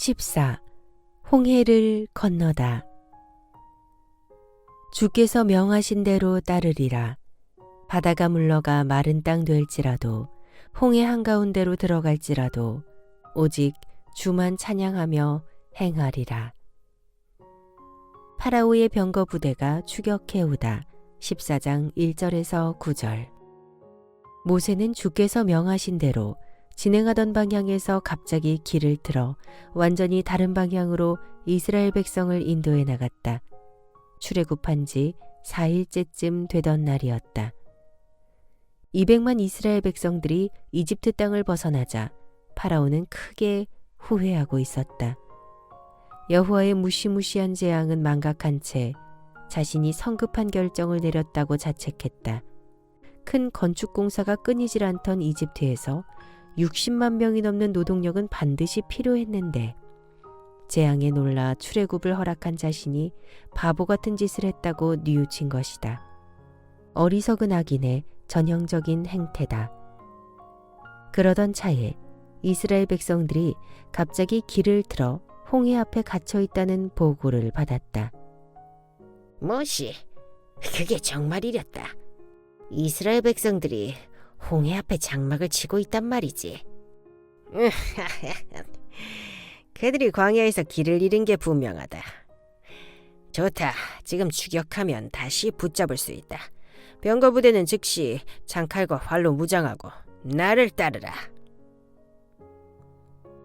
14. 홍해를 건너다. 주께서 명하신 대로 따르리라. 바다가 물러가 마른 땅 될지라도 홍해 한가운데로 들어갈지라도 오직 주만 찬양하며 행하리라. 파라오의 병거 부대가 추격해오다. 14장 1절에서 9절. 모세는 주께서 명하신 대로 진행하던 방향에서 갑자기 길을 틀어 완전히 다른 방향으로 이스라엘 백성을 인도해 나갔다. 출애굽한 지 4일째쯤 되던 날이었다. 200만 이스라엘 백성들이 이집트 땅을 벗어나자 파라오는 크게 후회하고 있었다. 여호와의 무시무시한 재앙은 망각한 채 자신이 성급한 결정을 내렸다고 자책했다. 큰 건축 공사가 끊이질 않던 이집트에서 60만 명이 넘는 노동력은 반드시 필요했는데 재앙에 놀라 출애굽을 허락한 자신이 바보 같은 짓을 했다고 뉘우친 것이다. 어리석은 악인의 전형적인 행태다. 그러던 차에 이스라엘 백성들이 갑자기 길을 틀어 홍해 앞에 갇혀 있다는 보고를 받았다. 모시, 그게 정말이렸다. 이스라엘 백성들이 홍해 앞에 장막을 치고 있단 말이지. 그들이 광야에서 길을 잃은 게 분명하다. 좋다. 지금 추격하면 다시 붙잡을 수 있다. 병거 부대는 즉시 창칼과 활로 무장하고 나를 따르라.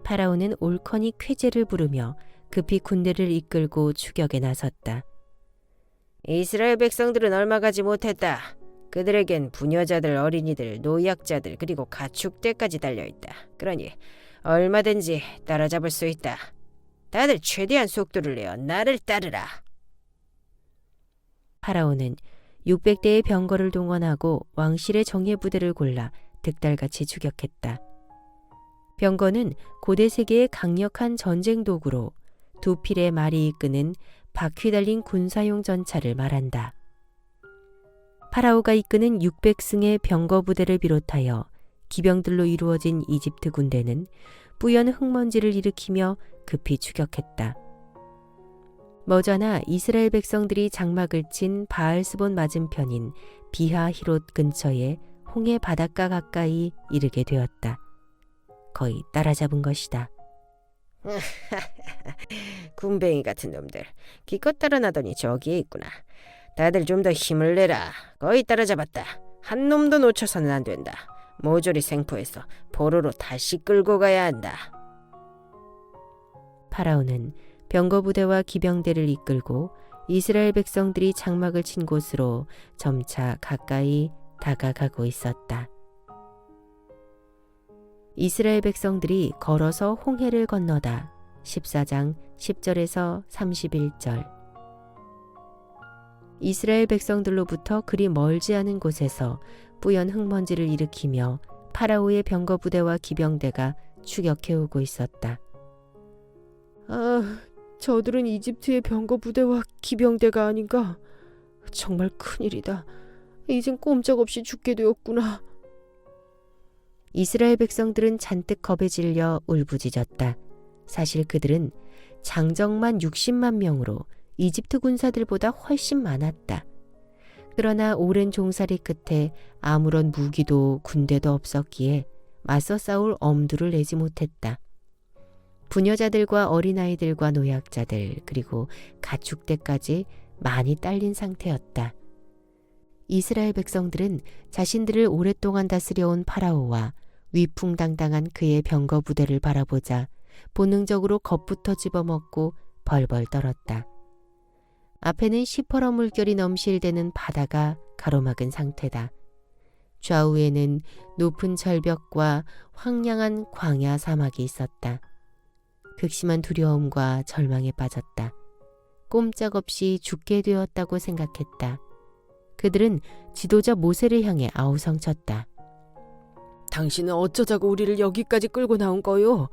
파라오는 올커니 쾌재를 부르며 급히 군대를 이끌고 추격에 나섰다. 이스라엘 백성들은 얼마 가지 못했다. 그들에겐 부녀자들, 어린이들, 노약자들 그리고 가축대까지 달려있다. 그러니 얼마든지 따라잡을 수 있다. 다들 최대한 속도를 내어 나를 따르라. 파라오는 600대의 병거를 동원하고 왕실의 정예부대를 골라 득달같이 추격했다. 병거는 고대 세계의 강력한 전쟁 도구로 두 필의 말이 이끄는 바퀴 달린 군사용 전차를 말한다. 파라오가 이끄는 600승의 병거 부대를 비롯하여 기병들로 이루어진 이집트 군대는 뿌연 흙먼지를 일으키며 급히 추격했다. 머자나 이스라엘 백성들이 장막을 친 바알스본 맞은편인 비하히롯 근처에 홍해 바닷가 가까이 이르게 되었다. 거의 따라잡은 것이다. 군뱅이 같은 놈들, 기껏 따라나더니 저기에 있구나. 다들 좀 더 힘을 내라. 거의 따라잡았다. 한 놈도 놓쳐서는 안 된다. 모조리 생포해서 포로로 다시 끌고 가야 한다. 파라오는 병거 부대와 기병대를 이끌고 이스라엘 백성들이 장막을 친 곳으로 점차 가까이 다가가고 있었다. 이스라엘 백성들이 걸어서 홍해를 건너다. 14장 10절에서 31절. 이스라엘 백성들로부터 그리 멀지 않은 곳에서 뿌연 흙먼지를 일으키며 파라오의 병거 부대와 기병대가 추격해오고 있었다. 저들은 이집트의 병거 부대와 기병대가 아닌가? 정말 큰일이다. 이젠 꼼짝없이 죽게 되었구나. 이스라엘 백성들은 잔뜩 겁에 질려 울부짖었다. 사실 그들은 장정만 60만 명으로 이집트 군사들보다 훨씬 많았다. 그러나 오랜 종살이 끝에 아무런 무기도 군대도 없었기에 맞서 싸울 엄두를 내지 못했다. 부녀자들과 어린아이들과 노약자들 그리고 가축대까지 많이 딸린 상태였다. 이스라엘 백성들은 자신들을 오랫동안 다스려온 파라오와 위풍당당한 그의 병거 부대를 바라보자 본능적으로 겁부터 집어먹고 벌벌 떨었다. 앞에는 시퍼런 물결이 넘실대는 바다가 가로막은 상태다. 좌우에는 높은 절벽과 황량한 광야 사막이 있었다. 극심한 두려움과 절망에 빠졌다. 꼼짝없이 죽게 되었다고 생각했다. 그들은 지도자 모세를 향해 아우성쳤다. 당신은 어쩌자고 우리를 여기까지 끌고 나온 거요?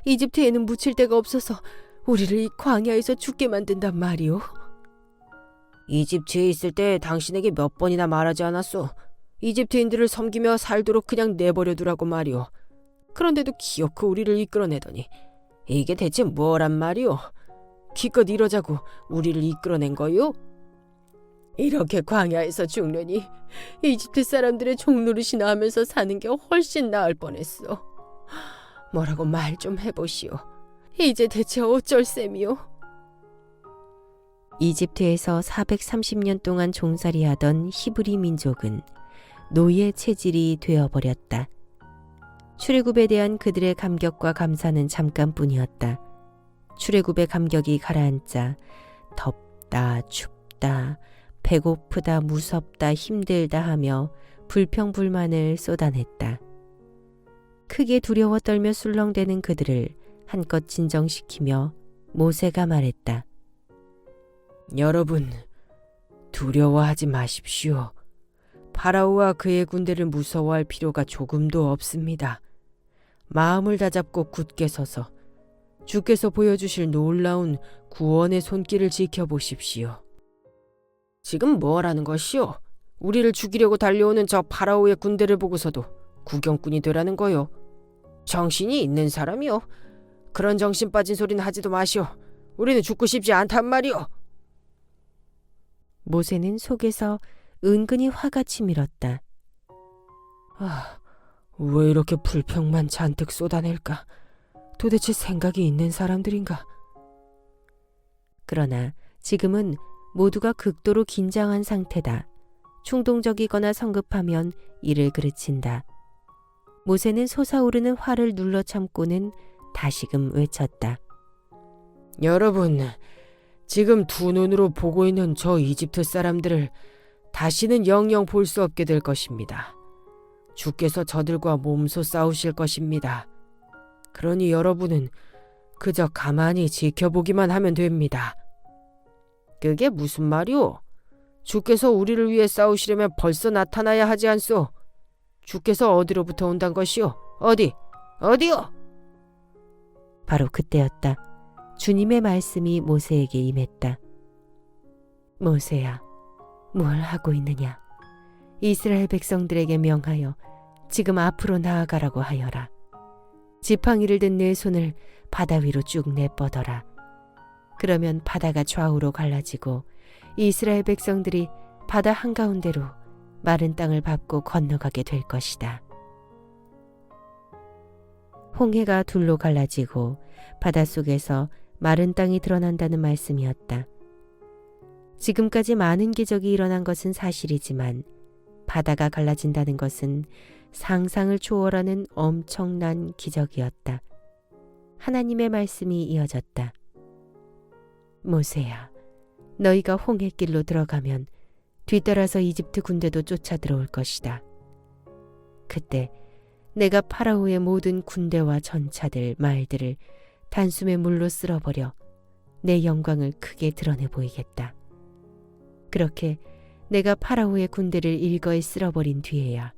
이집트에는 묻힐 데가 없어서 우리를 이 광야에서 죽게 만든단 말이오. 이집트에 있을 때 당신에게 몇 번이나 말하지 않았소? 이집트인들을 섬기며 살도록 그냥 내버려 두라고 말이오. 그런데도 기어코 우리를 이끌어내더니 이게 대체 뭐란 말이오? 기껏 이러자고 우리를 이끌어낸 거요? 이렇게 광야에서 죽느니 이집트 사람들의 종노릇이나 하면서 사는 게 훨씬 나을 뻔했어. 뭐라고 말 좀 해보시오. 이제 대체 어쩔 셈이오? 이집트에서 430년 동안 종살이하던 히브리 민족은 노예 체질이 되어버렸다. 출애굽에 대한 그들의 감격과 감사는 잠깐뿐이었다. 출애굽의 감격이 가라앉자 덥다, 춥다, 배고프다, 무섭다, 힘들다 하며 불평불만을 쏟아냈다. 크게 두려워 떨며 술렁대는 그들을 한껏 진정시키며 모세가 말했다. 여러분, 두려워하지 마십시오. 파라오와 그의 군대를 무서워할 필요가 조금도 없습니다. 마음을 다잡고 굳게 서서 주께서 보여주실 놀라운 구원의 손길을 지켜보십시오. 지금 뭐라는 것이오? 우리를 죽이려고 달려오는 저 파라오의 군대를 보고서도 구경꾼이 되라는 거요. 정신이 있는 사람이요. 그런 정신 빠진 소리는 하지도 마시오. 우리는 죽고 싶지 않단 말이오. 모세는 속에서 은근히 화가 치밀었다. 왜 이렇게 불평만 잔뜩 쏟아낼까? 도대체 생각이 있는 사람들인가? 그러나 지금은 모두가 극도로 긴장한 상태다. 충동적이거나 성급하면 이를 그르친다. 모세는 솟아오르는 화를 눌러 참고는 다시금 외쳤다. 여러분, 지금 두 눈으로 보고 있는 저 이집트 사람들을 다시는 영영 볼 수 없게 될 것입니다. 주께서 저들과 몸소 싸우실 것입니다. 그러니 여러분은 그저 가만히 지켜보기만 하면 됩니다. 그게 무슨 말이오? 주께서 우리를 위해 싸우시려면 벌써 나타나야 하지 않소? 주께서 어디로부터 온단 것이오? 어디요? 바로 그때였다. 주님의 말씀이 모세에게 임했다. 모세야, 뭘 하고 있느냐? 이스라엘 백성들에게 명하여 지금 앞으로 나아가라고 하여라. 지팡이를 든 내 손을 바다 위로 쭉 내뻗어라. 그러면 바다가 좌우로 갈라지고 이스라엘 백성들이 바다 한가운데로 마른 땅을 밟고 건너가게 될 것이다. 홍해가 둘로 갈라지고 바닷속에서 마른 땅이 드러난다는 말씀이었다. 지금까지 많은 기적이 일어난 것은 사실이지만 바다가 갈라진다는 것은 상상을 초월하는 엄청난 기적이었다. 하나님의 말씀이 이어졌다. 모세야, 너희가 홍해길로 들어가면 뒤따라서 이집트 군대도 쫓아 들어올 것이다. 그때 내가 파라오의 모든 군대와 전차들, 말들을 단숨에 물로 쓸어버려 내 영광을 크게 드러내 보이겠다. 그렇게 내가 파라오의 군대를 일거에 쓸어버린 뒤에야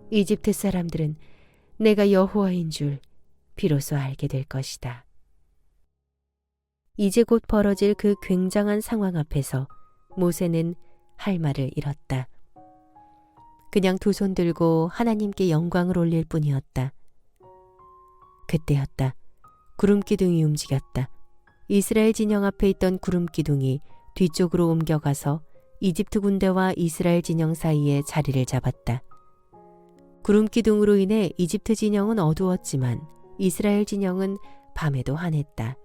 이집트 사람들은 내가 여호와인 줄 비로소 알게 될 것이다. 이제 곧 벌어질 그 굉장한 상황 앞에서 모세는 할 말을 잃었다. 그냥 두 손 들고 하나님께 영광을 올릴 뿐이었다. 그때였다. 구름 기둥이 움직였다. 이스라엘 진영 앞에 있던 구름 기둥이 뒤쪽으로 옮겨가서 이집트 군대와 이스라엘 진영 사이에 자리를 잡았다. 구름 기둥으로 인해 이집트 진영은 어두웠지만 이스라엘 진영은 밤에도 환했다.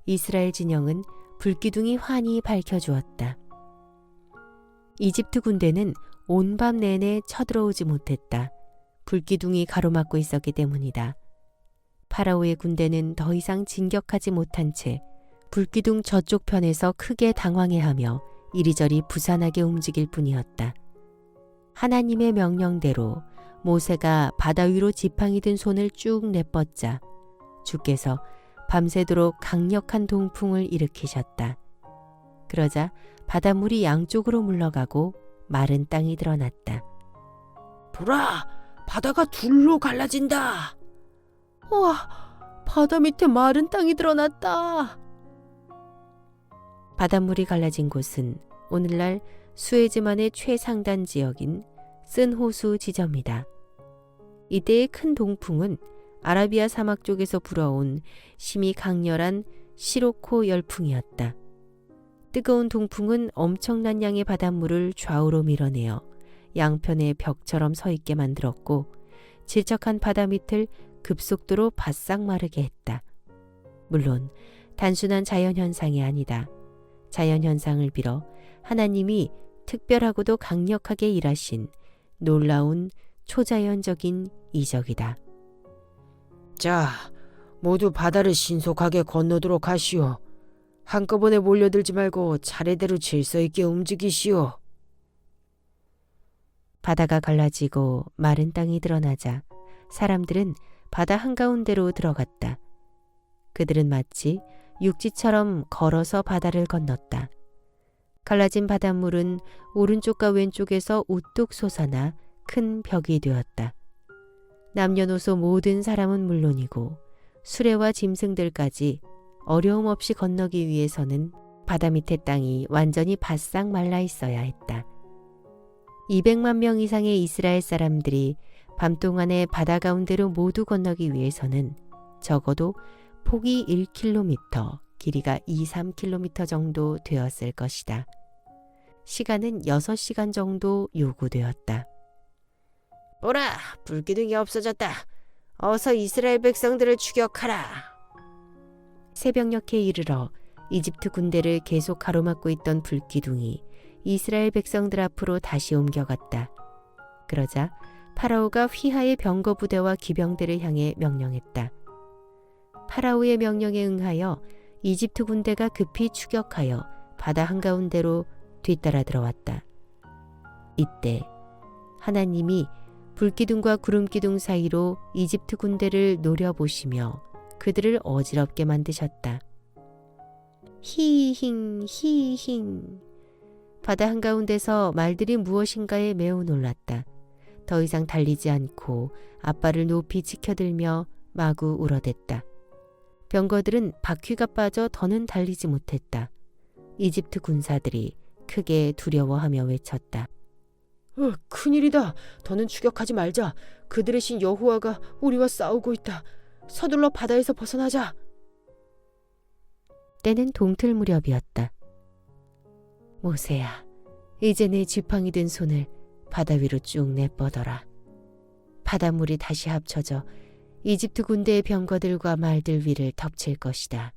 이스라엘 진영은 불기둥이 환히 밝혀주었다. 이집트 군대는 온 밤 내내 쳐들어오지 못했다. 불기둥이 가로막고 있었기 때문이다. 파라오의 군대는 더 이상 진격하지 못한 채 불기둥 저쪽 편에서 크게 당황해하며 이리저리 부산하게 움직일 뿐이었다. 하나님의 명령대로 모세가 바다 위로 지팡이 든 손을 쭉 내뻗자 주께서 밤새도록 강력한 동풍을 일으키셨다. 그러자 바닷물이 양쪽으로 물러가고 마른 땅이 드러났다. 보라, 바다가 둘로 갈라진다. 와, 바다 밑에 마른 땅이 드러났다. 바닷물이 갈라진 곳은 오늘날 수에즈만의 최상단 지역인 쓴호수 지점이다. 이때의 큰 동풍은 아라비아 사막 쪽에서 불어온 심히 강렬한 시로코 열풍이었다. 뜨거운 동풍은 엄청난 양의 바닷물을 좌우로 밀어내어 양편의 벽처럼 서 있게 만들었고 질척한 바다 밑을 급속도로 바싹 마르게 했다. 물론 단순한 자연현상이 아니다. 자연현상을 빌어 하나님이 특별하고도 강력하게 일하신 놀라운 초자연적인 이적이다. 자, 모두 바다를 신속하게 건너도록 하시오. 한꺼번에 몰려들지 말고 차례대로 질서 있게 움직이시오. 바다가 갈라지고 마른 땅이 드러나자 사람들은 바다 한가운데로 들어갔다. 그들은 마치 육지처럼 걸어서 바다를 건넜다. 갈라진 바닷물은 오른쪽과 왼쪽에서 우뚝 솟아나 큰 벽이 되었다. 남녀노소 모든 사람은 물론이고 수레와 짐승들까지 어려움 없이 건너기 위해서는 바다 밑의 땅이 완전히 바싹 말라 있어야 했다. 200만 명 이상의 이스라엘 사람들이 밤 동안에 바다 가운데로 모두 건너기 위해서는 적어도 폭이 1km, 길이가 2-3km 정도 되었을 것이다. 시간은 6시간 정도 요구되었다. 보라, 불기둥이 없어졌다. 어서 이스라엘 백성들을 추격하라. 새벽녘에 이르러 이집트 군대를 계속 가로막고 있던 불기둥이 이스라엘 백성들 앞으로 다시 옮겨갔다. 그러자 파라오가 휘하의 병거 부대와 기병대를 향해 명령했다. 파라오의 명령에 응하여 이집트 군대가 급히 추격하여 바다 한가운데로 뒤따라 들어왔다. 이때 하나님이 불기둥과 구름기둥 사이로 이집트 군대를 노려보시며 그들을 어지럽게 만드셨다. 히힝 히힝. 바다 한가운데서 말들이 무엇인가에 매우 놀랐다. 더 이상 달리지 않고 앞발을 높이 치켜들며 마구 울어댔다. 병거들은 바퀴가 빠져 더는 달리지 못했다. 이집트 군사들이 크게 두려워하며 외쳤다. 큰일이다. 더는 추격하지 말자. 그들의 신 여호와가 우리와 싸우고 있다. 서둘러 바다에서 벗어나자. 때는 동틀 무렵이었다. 모세야, 이제 내 지팡이 든 손을 바다 위로 쭉 내뻗어라. 바닷물이 다시 합쳐져 이집트 군대의 병거들과 말들 위를 덮칠 것이다.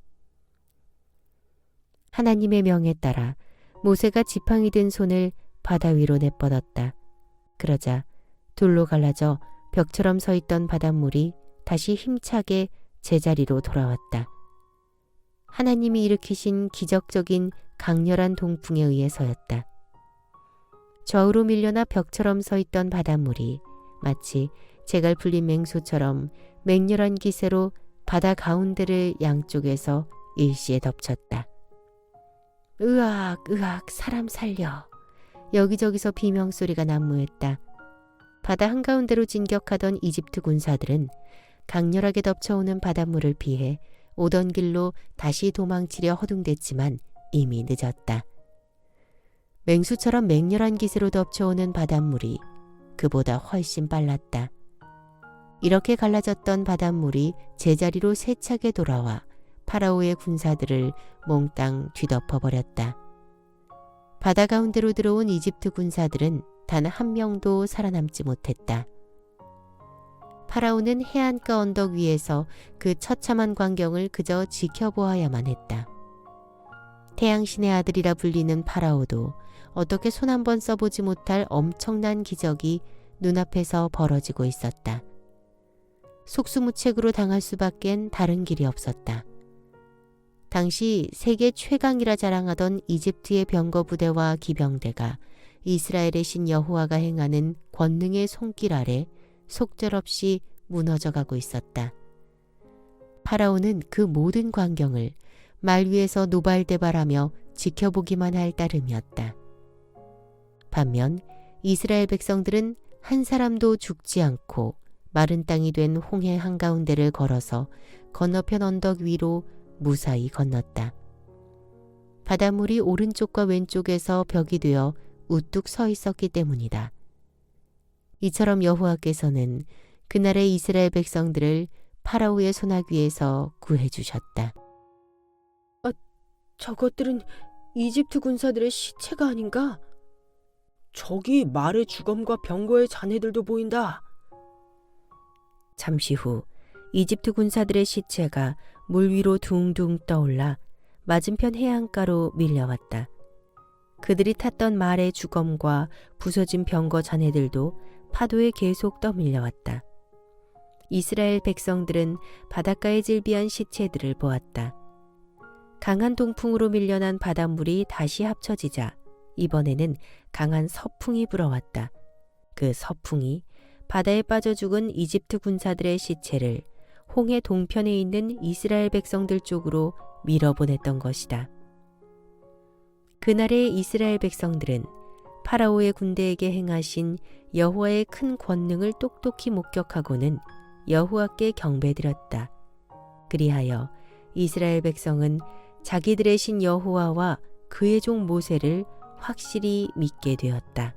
하나님의 명에 따라 모세가 지팡이 든 손을 바다 위로 내뻗었다. 그러자 둘로 갈라져 벽처럼 서 있던 바닷물이 다시 힘차게 제자리로 돌아왔다. 하나님이 일으키신 기적적인 강렬한 동풍에 의해서였다. 좌우로 밀려나 벽처럼 서 있던 바닷물이 마치 재갈 풀린 맹수처럼 맹렬한 기세로 바다 가운데를 양쪽에서 일시에 덮쳤다. 으악 으악 사람 살려. 여기저기서 비명소리가 난무했다. 바다 한가운데로 진격하던 이집트 군사들은 강렬하게 덮쳐오는 바닷물을 피해 오던 길로 다시 도망치려 허둥댔지만 이미 늦었다. 맹수처럼 맹렬한 기세로 덮쳐오는 바닷물이 그보다 훨씬 빨랐다. 이렇게 갈라졌던 바닷물이 제자리로 세차게 돌아와 파라오의 군사들을 몽땅 뒤덮어버렸다. 바다 가운데로 들어온 이집트 군사들은 단 한 명도 살아남지 못했다. 파라오는 해안가 언덕 위에서 그 처참한 광경을 그저 지켜보아야만 했다. 태양신의 아들이라 불리는 파라오도 어떻게 손 한 번 써보지 못할 엄청난 기적이 눈앞에서 벌어지고 있었다. 속수무책으로 당할 수밖엔 다른 길이 없었다. 당시 세계 최강이라 자랑하던 이집트의 병거 부대와 기병대가 이스라엘의 신 여호와가 행하는 권능의 손길 아래 속절없이 무너져가고 있었다. 파라오는 그 모든 광경을 말 위에서 노발대발하며 지켜보기만 할 따름이었다. 반면 이스라엘 백성들은 한 사람도 죽지 않고 마른 땅이 된 홍해 한가운데를 걸어서 건너편 언덕 위로 무사히 건넜다. 바닷물이 오른쪽과 왼쪽에서 벽이 되어 우뚝 서 있었기 때문이다. 이처럼 여호와께서는 그날의 이스라엘 백성들을 파라오의 소나귀에서 구해 주셨다. 저것들은 이집트 군사들의 시체가 아닌가? 저기 말의 주검과 병거의 잔해들도 보인다. 잠시 후 이집트 군사들의 시체가 물 위로 둥둥 떠올라 맞은편 해안가로 밀려왔다. 그들이 탔던 말의 주검과 부서진 병거 잔해들도 파도에 계속 떠밀려왔다. 이스라엘 백성들은 바닷가에 질비한 시체들을 보았다. 강한 동풍으로 밀려난 바닷물이 다시 합쳐지자 이번에는 강한 서풍이 불어왔다. 그 서풍이 바다에 빠져 죽은 이집트 군사들의 시체를 홍해 동편에 있는 이스라엘 백성들 쪽으로 밀어보냈던 것이다. 그날의 이스라엘 백성들은 파라오의 군대에게 행하신 여호와의 큰 권능을 똑똑히 목격하고는 여호와께 경배드렸다. 그리하여 이스라엘 백성은 자기들의 신 여호와와 그의 종 모세를 확실히 믿게 되었다.